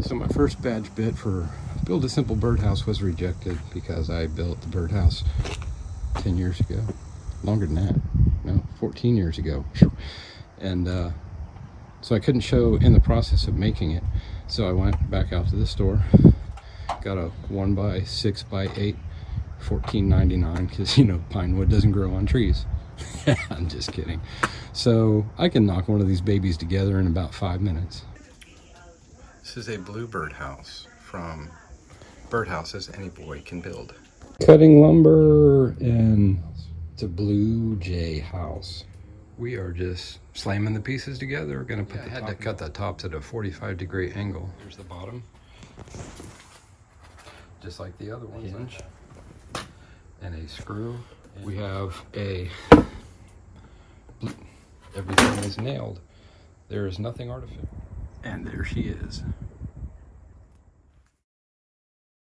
So my first badge bid for Build a Simple Birdhouse was rejected because I built the birdhouse 10 years ago. Longer than that. No, 14 years ago. And so I couldn't show in the process of making it. So I went back out to the store, got a 1x6x8, $14.99, because, you know, pine wood doesn't grow on trees. I'm just kidding. So I can knock one of these babies together in about 5 minutes. This is a blue birdhouse from Birdhouses Any Boy Can Build. Cutting lumber, and it's a blue jay house. We are just slamming the pieces together. We're gonna put I had to cut the tops at a 45-degree angle. Here's the bottom, just like the other one. Hinge and a screw. We have a, everything is nailed. There is nothing artificial. And there she is.